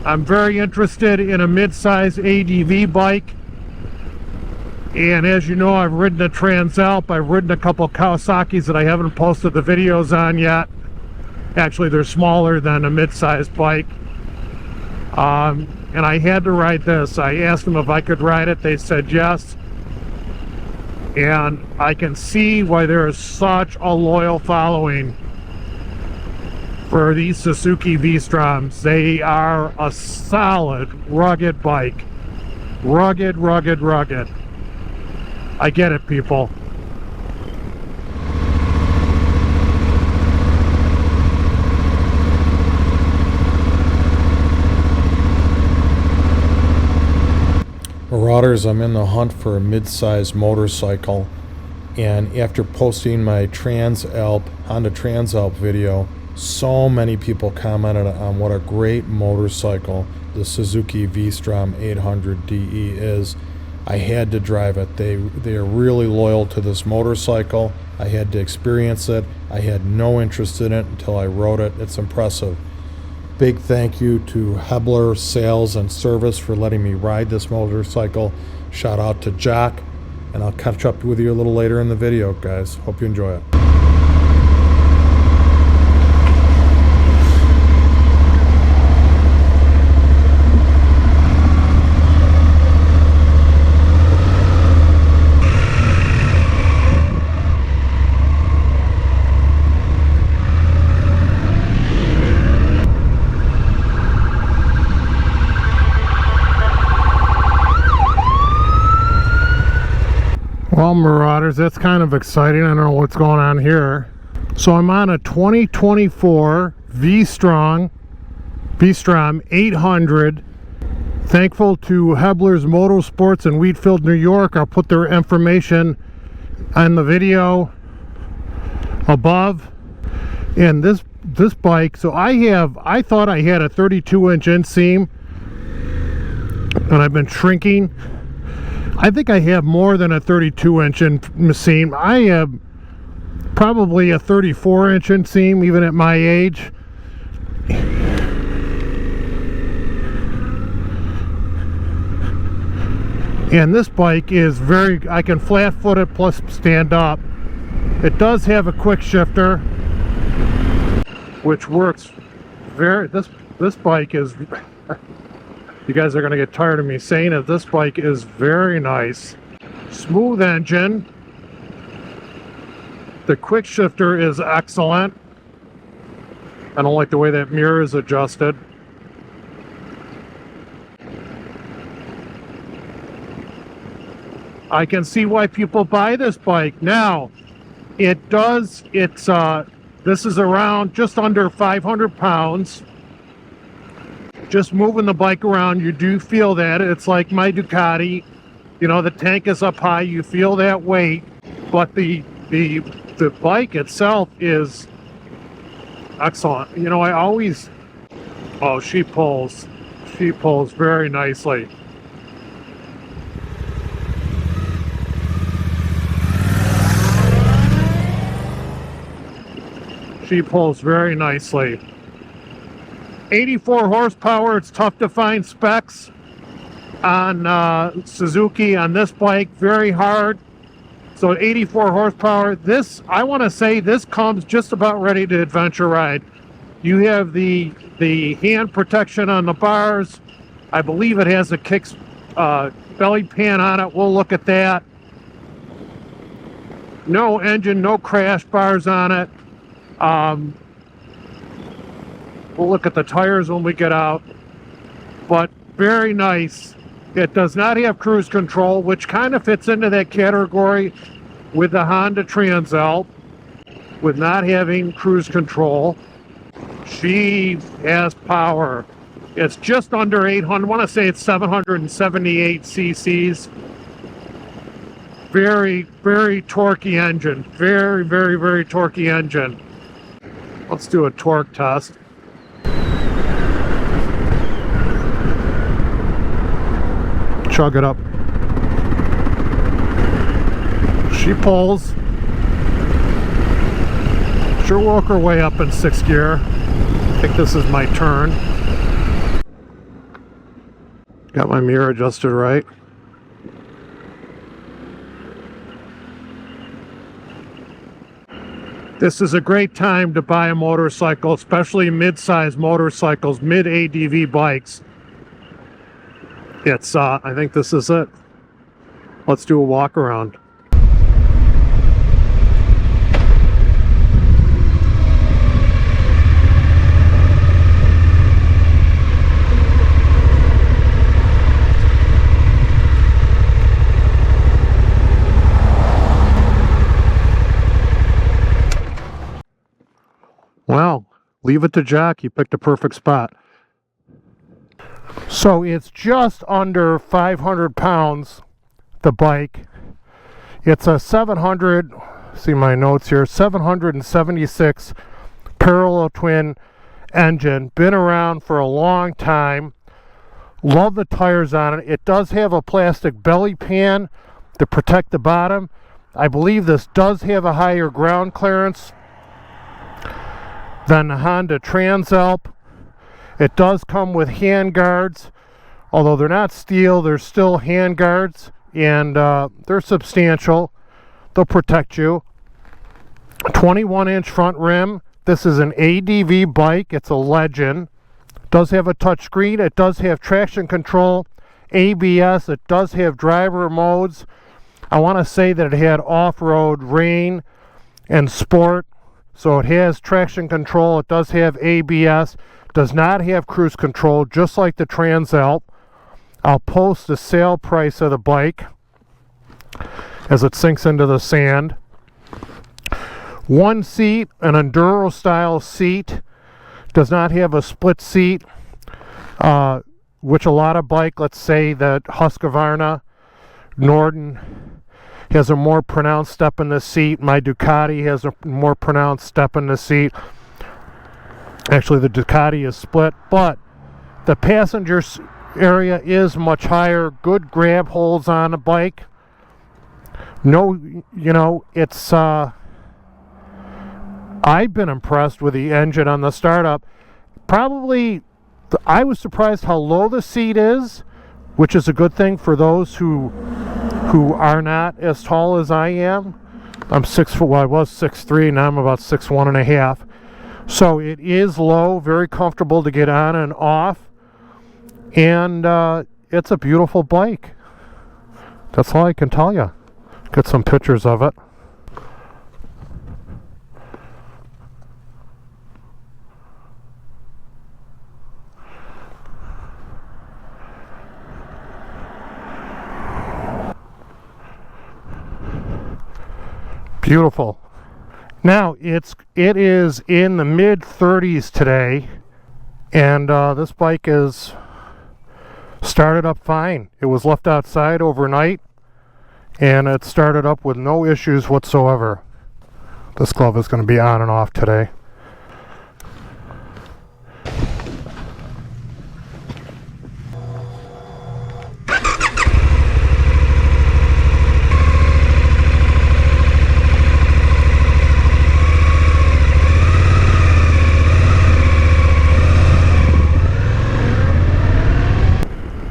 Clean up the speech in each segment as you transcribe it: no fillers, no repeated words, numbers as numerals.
I'm very interested in a mid-size ADV bike. And as you know, I've ridden a Transalp. I've ridden a couple Kawasaki's that I haven't posted the videos on yet. Actually, they're smaller than a mid-size bike. And I had to ride this. I asked them if I could ride it. They said yes. And I can see why there is such a loyal following for these Suzuki V-Stroms. They are a solid, rugged bike. Rugged, rugged, rugged. I get it, people. Marauders, I'm in the hunt for a mid-size motorcycle, and after posting my Honda Transalp video, so many people commented on what a great motorcycle the Suzuki V-Strom 800DE is. I had to drive it. They are really loyal to this motorcycle. I had to experience it. I had no interest in it until I rode it. It's impressive. Big thank you to Hebler Sales and Service for letting me ride this motorcycle. Shout out to Jack, and I'll catch up with you a little later in the video, guys. Hope you enjoy it. Well, Marauders, that's kind of exciting. I don't know what's going on here. So I'm on a 2024 V-Strom 800. Thankful to Hebler's Motorsports in Wheatfield, New York. I'll put their information on the video above. And this bike, so I thought I had a 32-inch inseam, and I've been shrinking. I think I have more than a 32-inch inseam. I have probably a 34-inch inseam, even at my age. And this bike is I can flat foot it plus stand up. It does have a quick shifter, which works this bike is you guys are going to get tired of me saying it. This bike is very nice. Smooth engine. The quick shifter is excellent. I don't like the way that mirror is adjusted. I can see why people buy this bike. Now, this is around just under 500 pounds. Just moving the bike around, you do feel that. It's like my Ducati, you know, the tank is up high, you feel that weight, but the bike itself is excellent. You know, she pulls very nicely. She pulls very nicely. 84 horsepower. It's tough to find specs on Suzuki on this bike. Very hard. So 84 horsepower. This, I want to say, this comes just about ready to adventure ride. You have the hand protection on the bars. I believe it has a belly pan on it. We'll look at that. No engine, no crash bars on it. We'll look at the tires when we get out, but very nice. It does not have cruise control, which kind of fits into that category with the Honda Transalp, with not having cruise control. She has power. It's just under 800. I want to say it's 778 cc's. Very, very torquey engine. Very, very, very torquey engine. Let's do a torque test. Chug it up. She pulls. She'll work her way up in 6th gear. I think this is my turn. Got my mirror adjusted right. This is a great time to buy a motorcycle, especially mid-size motorcycles, mid-ADV bikes. It's, I think this is it. Let's do a walk around. Well, leave it to Jack. He picked a perfect spot. So it's just under 500 pounds, the bike. It's a 700, see my notes here, 776 parallel twin engine. Been around for a long time. Love the tires on it. It does have a plastic belly pan to protect the bottom. I believe this does have a higher ground clearance than the Honda Transalp. It does come with hand guards, although they're not steel, they're still hand guards, and they're substantial. They'll protect you. 21-inch front rim. This is an ADV bike. It's a Legend. It does have a touchscreen. It does have traction control, ABS. It does have driver modes. I want to say that it had off-road, rain, and sport. So it has traction control. It does have ABS. Does not have cruise control, just like the Transalp. I'll post the sale price of the bike as it sinks into the sand. One seat, an Enduro style seat. Does not have a split seat, which a lot of bike, let's say that Husqvarna, Norden, has a more pronounced step in the seat. My Ducati has a more pronounced step in the seat. Actually, the Ducati is split, but the passenger area is much higher. Good grab holds on the bike. No, you know, it's I've been impressed with the engine on the startup. Probably, I was surprised how low the seat is, which is a good thing for those who are not as tall as I am. I'm 6 foot, well, I was 6'3", now I'm about 6'1" and a half. So it is low, very comfortable to get on and off, and it's a beautiful bike. That's all I can tell you. Get some pictures of it. Beautiful. Now it is in the mid 30s today, and this bike is started up fine. It was left outside overnight, and it started up with no issues whatsoever. This glove is going to be on and off today.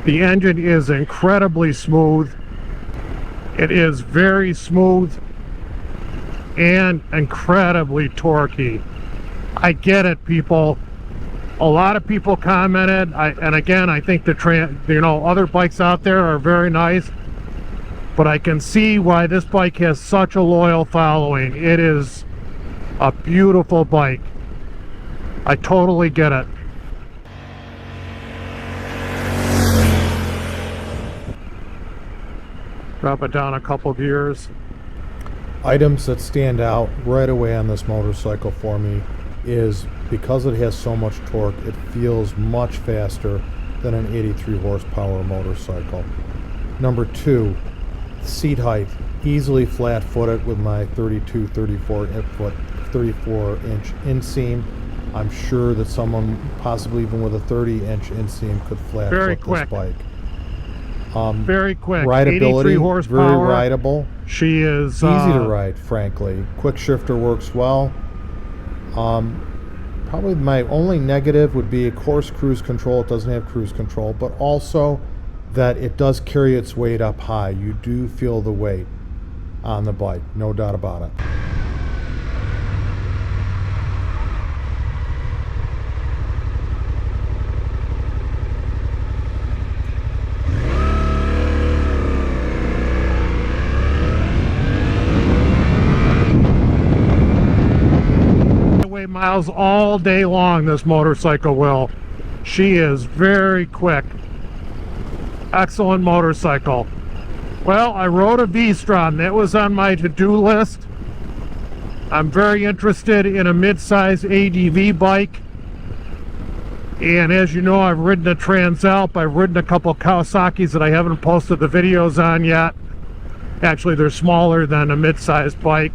The engine is incredibly smooth. It is very smooth and incredibly torquey. I get it, people. A lot of people commented, and again, I think other bikes out there are very nice, but I can see why this bike has such a loyal following. It is a beautiful bike. I totally get it. Drop it down a couple gears. Items that stand out right away on this motorcycle for me is because it has so much torque, it feels much faster than an 83 horsepower motorcycle. Number two, seat height. Easily flat-footed with my 32, 34 inch inseam. I'm sure that someone, possibly even with a 30-inch inseam, could flat-foot this bike. Very quick. Rideability, 83 horsepower. very rideable. She is easy to ride, frankly. Quick shifter works well. Probably my only negative would be, of course, cruise control. It doesn't have cruise control, but also that it does carry its weight up high. You do feel the weight on the bike, no doubt about it. Miles all day long, this motorcycle will. She is very quick. Excellent motorcycle. Well, I rode a V-Strom. That was on my to-do list. I'm very interested in a mid-size ADV bike. And as you know, I've ridden a Transalp. I've ridden a couple Kawasaki's that I haven't posted the videos on yet. Actually, they're smaller than a mid-size bike.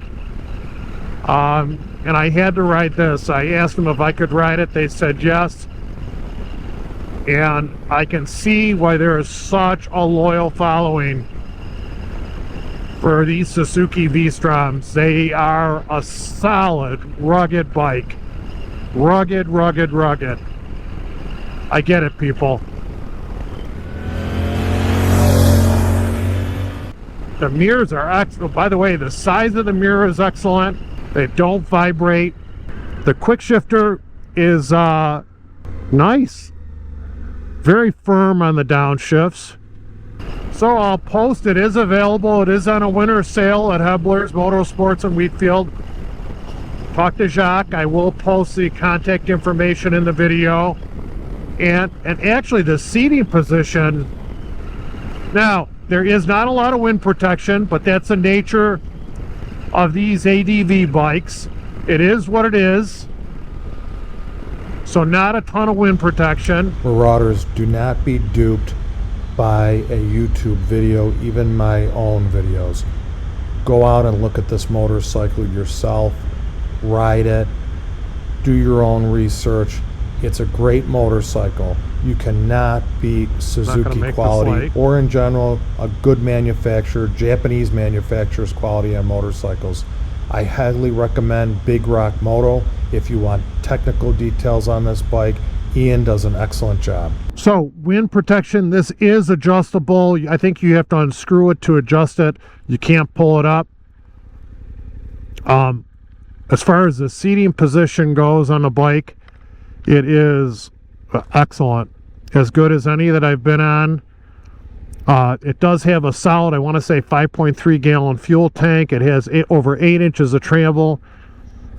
And I had to ride this. I asked them if I could ride it. They said yes. And I can see why there is such a loyal following for these Suzuki V-Stroms. They are a solid, rugged bike. Rugged, rugged, rugged. I get it, people. The mirrors are excellent. By the way, the size of the mirror is excellent. They don't vibrate. The quick shifter is nice. Very firm on the downshifts. So I'll post, it is available. It is on a winter sale at Hebler's Motorsports in Wheatfield. Talk to Jacques. I will post the contact information in the video. And actually the seating position, now there is not a lot of wind protection, but that's the nature of these ADV bikes. It is what it is. So not a ton of wind protection. Marauders, do not be duped by a YouTube video, even my own videos. Go out and look at this motorcycle yourself, ride it, do your own research. It's a great motorcycle. You cannot beat Suzuki quality, or in general, a good manufacturer, Japanese manufacturer's quality on motorcycles. I highly recommend Big Rock Moto. If you want technical details on this bike, Ian does an excellent job. So wind protection, this is adjustable. I think you have to unscrew it to adjust it. You can't pull it up. As far as the seating position goes on the bike, it is excellent. As good as any that I've been on. It does have a solid, I want to say 5.3 gallon fuel tank. It has over 8 inches of travel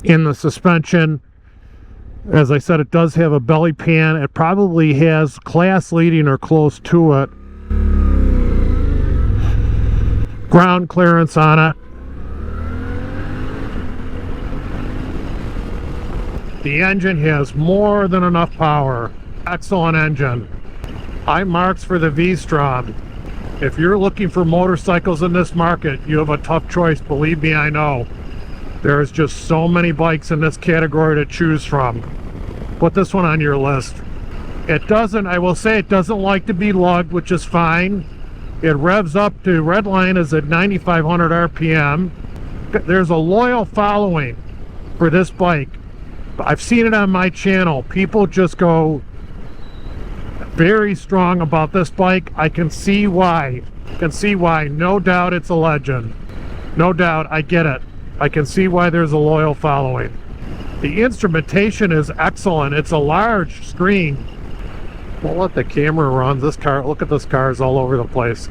in the suspension. As I said, it does have a belly pan. It probably has class leading or close to it ground clearance on it. The engine has more than enough power. Excellent engine. High marks for the V-Strom. If you're looking for motorcycles in this market, you have a tough choice. Believe me, I know. There's just so many bikes in this category to choose from. Put this one on your list. It doesn't, I will say, it doesn't like to be lugged, which is fine. It revs up to, red line is at 9,500 RPM. There's a loyal following for this bike. I've seen it on my channel. People just go very strong about this bike. I can see why. No doubt it's a legend. No doubt, I get it. I can see why there's a loyal following. The instrumentation is excellent. It's a large screen. We'll let the camera run. This car, look at this car, is all over the place.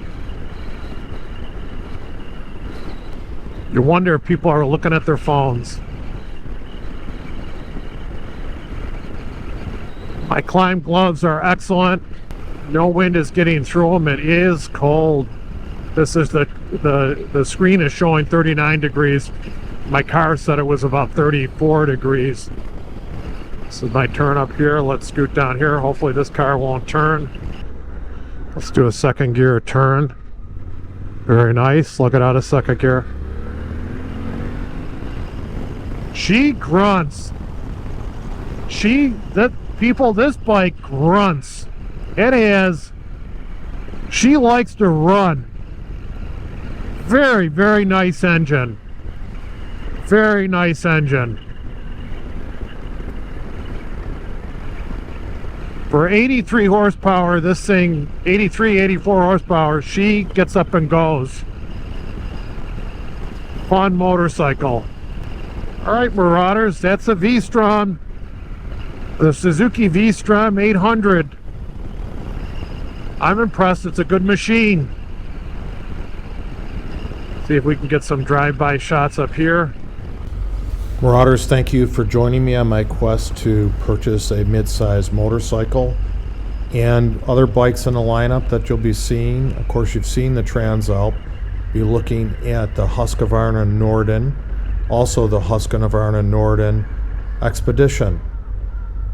You wonder if people are looking at their phones. My climb gloves are excellent. No wind is getting through them. It is cold. This is the screen is showing 39 degrees. My car said it was about 34 degrees. This is my turn up here. Let's scoot down here. Hopefully this car won't turn. Let's do a second gear turn. Very nice. Look it out of second gear. She grunts. People, this bike grunts. It has, she likes to run. Very, very nice engine. Very nice engine. For 83 horsepower, this thing, 83, 84 horsepower, she gets up and goes. Fun motorcycle. All right, Marauders, that's a V-Strom. The Suzuki V-Strom 800. I'm impressed. It's a good machine. See if we can get some drive-by shots up here. Marauders, thank you for joining me on my quest to purchase a mid-size motorcycle and other bikes in the lineup that you'll be seeing. Of course, you've seen the Transalp. Be looking at the Husqvarna Norden, also the Husqvarna Norden Expedition.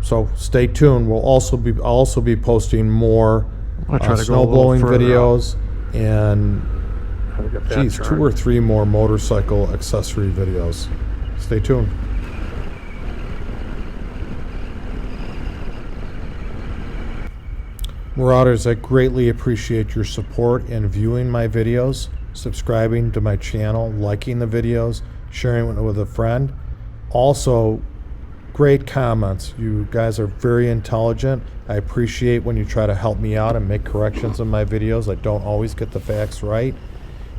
So stay tuned. I'll also be posting more snow blowing videos and geez, 2 or 3 more motorcycle accessory videos. Stay tuned. Marauders, I greatly appreciate your support in viewing my videos, subscribing to my channel, liking the videos, sharing it with a friend. Also, great comments. You guys are very intelligent. I appreciate when you try to help me out and make corrections in my videos. I don't always get the facts right.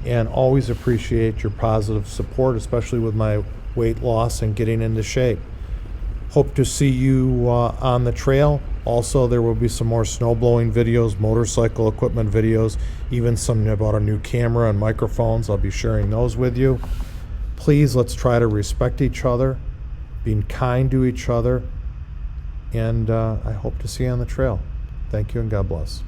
And always appreciate your positive support, especially with my weight loss and getting into shape. Hope to see you on the trail. Also, there will be some more snow blowing videos, motorcycle equipment videos, even some about a new camera and microphones. I'll be sharing those with you. Please, let's try to respect each other, being kind to each other, and I hope to see you on the trail. Thank you and God bless.